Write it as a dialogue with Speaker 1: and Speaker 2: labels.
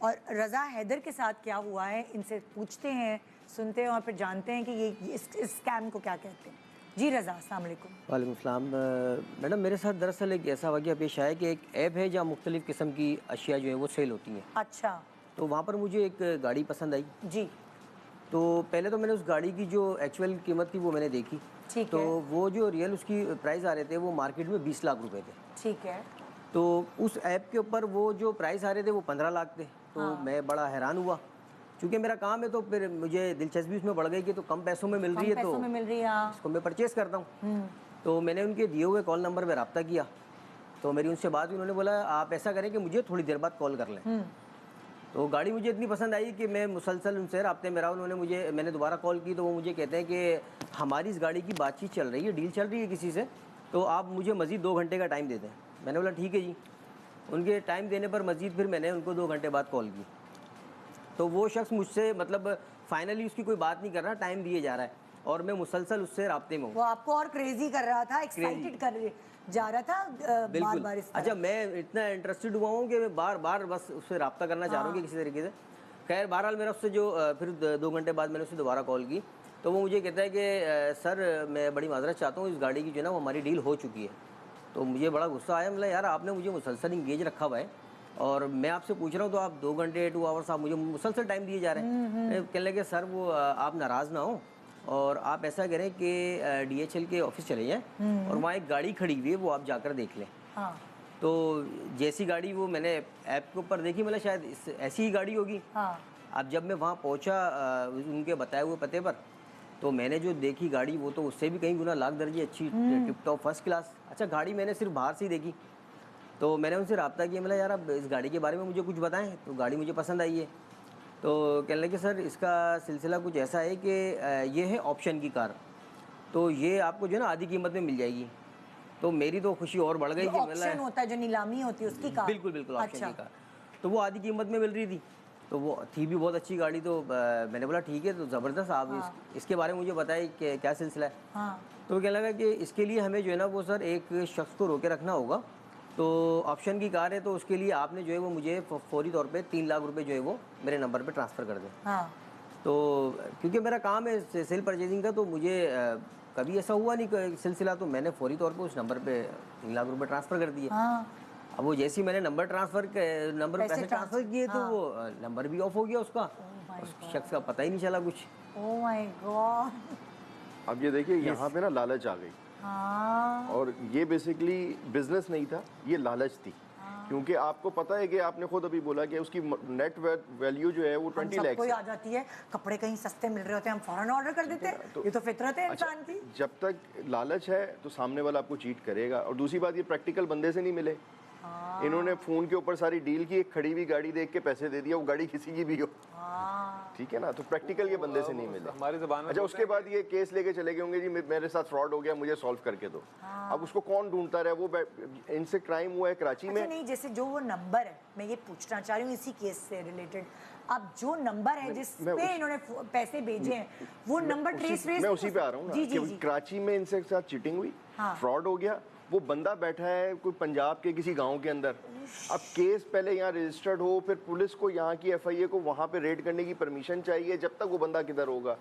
Speaker 1: اور رضا حیدر کے ساتھ کیا ہوا ہے ان سے پوچھتے ہیں, سنتے ہیں اور پھر جانتے ہیں کہ یہ اس اسکیم کو کیا کہتے ہیں. جی رضا, السلام علیکم.
Speaker 2: وعلیکم السلام. میڈم میرے ساتھ دراصل ایک ایسا واقعہ پیش آیا کہ ایک ایپ ہے جہاں مختلف قسم کی اشیاء جو ہیں وہ سیل ہوتی ہیں.
Speaker 1: اچھا.
Speaker 2: تو وہاں پر مجھے ایک گاڑی پسند آئی.
Speaker 1: جی.
Speaker 2: تو پہلے تو میں نے اس گاڑی کی جو ایکچوئل قیمت تھی وہ میں نے دیکھی.
Speaker 1: ٹھیک
Speaker 2: تو
Speaker 1: ہے.
Speaker 2: وہ جو ریئل اس کی پرائز آ رہے تھے وہ مارکیٹ میں 20 لاکھ روپے تھے.
Speaker 1: ٹھیک ہے.
Speaker 2: تو اس ایپ کے اوپر وہ جو پرائز آ رہے تھے وہ 15 لاکھ تھے. تو میں بڑا حیران ہوا, چونکہ میرا کام ہے تو پھر مجھے دلچسپی اس میں بڑھ گئی کہ تو کم پیسوں میں مل رہی ہے تو اس کو میں پرچیز کرتا ہوں. تو میں نے ان کے دیے ہوئے کال نمبر پہ رابطہ کیا. تو میری ان سے بات ہوئی, انہوں نے بولا آپ ایسا کریں کہ مجھے تھوڑی دیر بعد کال کر لیں. تو گاڑی مجھے اتنی پسند آئی کہ میں مسلسل ان سے رابطے میں رہا. انہوں نے میں نے دوبارہ کال کی تو وہ مجھے کہتے ہیں کہ ہماری اس گاڑی کی بات چیت چل رہی ہے, ڈیل چل رہی ہے کسی سے, تو آپ مجھے مزید 2 گھنٹے کا ٹائم دے دیں. میں نے بولا ٹھیک ہے جی. ان کے ٹائم دینے پر مزید پھر میں نے ان کو 2 گھنٹے بعد کال کی. تو وہ شخص مجھ سے مطلب فائنلی اس کی کوئی بات نہیں کر رہا, ٹائم دیے جا رہا ہے, اور میں مسلسل اس سے رابطے میں ہوں.
Speaker 1: وہ آپ کو اور کریزی کر رہا تھا, ایکسائٹڈ کر جا رہا تھا بار بار اس طرح.
Speaker 2: اچھا, میں اتنا انٹرسٹڈ ہوا ہوں کہ میں بار بار بس اس سے رابطہ کرنا چاہ رہا ہوں کہ کسی طریقے سے. خیر بہرحال میرا اس سے جو پھر 2 گھنٹے بعد میں نے اس سے دوبارہ کال کی تو وہ مجھے کہتا ہے کہ سر میں بڑی معذرت چاہتا ہوں, اس گاڑی کی جو ہے نا وہ ہماری ڈیل ہو چکی ہے. تو مجھے بڑا غصہ آیا. مطلب یار آپ نے مجھے مسلسل انگیج رکھا ہوا ہے اور میں آپ سے پوچھ رہا ہوں تو آپ 2 گھنٹے 2 آورس آپ مجھے مسلسل ٹائم دیے جا رہے ہیں. کہنے لگے سر وہ آپ ناراض نہ ہوں اور آپ ایسا کریں کہ DHL کے آفس چلے جائیں اور وہاں ایک گاڑی کھڑی ہوئی ہے وہ آپ جا کر دیکھ لیں. تو جیسی گاڑی وہ میں نے ایپ کے اوپر دیکھی, مطلب شاید ایسی ہی گاڑی ہوگی. اب جب میں وہاں پہنچا ان کے بتائے ہوئے پتے پر, تو میں نے جو دیکھی گاڑی وہ تو اس سے بھی کئی گنا لاکھ درجے اچھی, ٹپ ٹاپ فرسٹ کلاس. اچھا گاڑی میں نے صرف باہر سے ہی دیکھی. تو میں نے ان سے رابطہ کیا, مطلب یار اب اس گاڑی کے بارے میں مجھے کچھ بتائیں. تو گاڑی مجھے پسند آئی ہے. تو کہنے لگے سر اس کا سلسلہ کچھ ایسا ہے کہ یہ ہے آپشن کی کار, تو یہ آپ کو جو ہے نا آدھی قیمت میں مل جائے گی. تو میری تو خوشی اور بڑھ گئی کہ
Speaker 1: آپشن ہوتا ہے جو نیلامی ہوتی ہے اس کی کار.
Speaker 2: بالکل بالکل آپشن کی کار. تو وہ آدھی قیمت میں مل رہی تھی, تو وہ تھی بھی بہت اچھی گاڑی. تو میں نے بولا ٹھیک ہے, تو زبردست آپ اس کے بارے میں مجھے بتائیں کہ کیا سلسلہ ہے. تو کہنے لگا کہ اس کے لیے ہمیں جو ہے نا وہ سر ایک شخص کو روکے رکھنا ہوگا. تو آپشن کی کار ہے تو اس کے لیے آپ نے جو ہے وہ مجھے فوری طور پہ 3 لاکھ روپے جو ہے وہ میرے نمبر پہ ٹرانسفر کر دیں. تو کیونکہ میرا کام ہے سیل پرچیزنگ کا, تو مجھے کبھی ایسا ہوا نہیں سلسلہ, تو میں نے فوری طور پہ اس نمبر پہ 3 لاکھ روپے ٹرانسفر کر دیے. اب وہ جیسے ہی میں نے نمبر پیسے ٹرانسفر کیے تو وہ نمبر بھی آف ہو گیا اس کا, اس شخص کا پتہ ہی نہیں چلا کچھ.
Speaker 1: اوہ مائی گاڈ.
Speaker 3: اب یہ دیکھیے یہاں پہ نا لالچ آ گئی, اور یہ بیسیکلی بزنس نہیں تھا, یہ لالچ تھی. کیونکہ آپ کو پتہ ہے کہ آپ نے خود ابھی بولا کہ اس کی نیٹ ویلیو جو ہے وہ 20 لاکھ
Speaker 1: کوئی آ جاتی ہے, کپڑے کہیں سستے مل رہے ہوتے ہیں ہم فوراً آرڈر کر دیتے ہیں. یہ تو فطرت ہے انسان کی.
Speaker 3: جب تک لالچ ہے تو سامنے والا آپ کو چیٹ کرے گا. اور دوسری بات, یہ پریکٹیکل بندے سے نہیں ملے. انہوں نے فون کے اوپر ساری ڈیل کی, ایک کھڑی ہوئی گاڑی دیکھ کے پیسے دے دیا, وہ گاڑی کسی کی بھی ہو. ٹھیک ہے نا, تو پریکٹیکل یہ بندے سے نہیں ملے.
Speaker 4: ہماری زبان میں
Speaker 3: اچھا اس کے بعد یہ کیس لے کے چلے گئے ہوں گے جی میرے ساتھ فراڈ ہو گیا, مجھے سالو کر کے دو. اب اس کو کون ڈھونڈتا رہے. وہ ان سے کرائم ہوا ہے کراچی میں.
Speaker 1: نہیں, جیسے جو وہ نمبر ہے, میں یہ پوچھنا چاہ رہی ہوں اسی کیس سے ریلیٹڈ, اب جو نمبر ہے جس پہ انہوں نے پیسے بھیجے ہیں وہ نمبر ٹریس
Speaker 3: میں اسی پہ آ رہا ہوں نا, کہ کراچی میں ان سے ساتھ چیٹنگ ہوئی, فراڈ ہو گیا. وہ بندہ بیٹھا ہے کوئی پنجاب کے کسی گاؤں کے اندر. اب کیس پہلے یہاں رجسٹرڈ ہو, پھر پولیس کو یہاں کی FIA کو وہاں پہ ریڈ کرنے کی پرمیشن چاہیے, جب تک وہ بندہ کدھر ہوگا.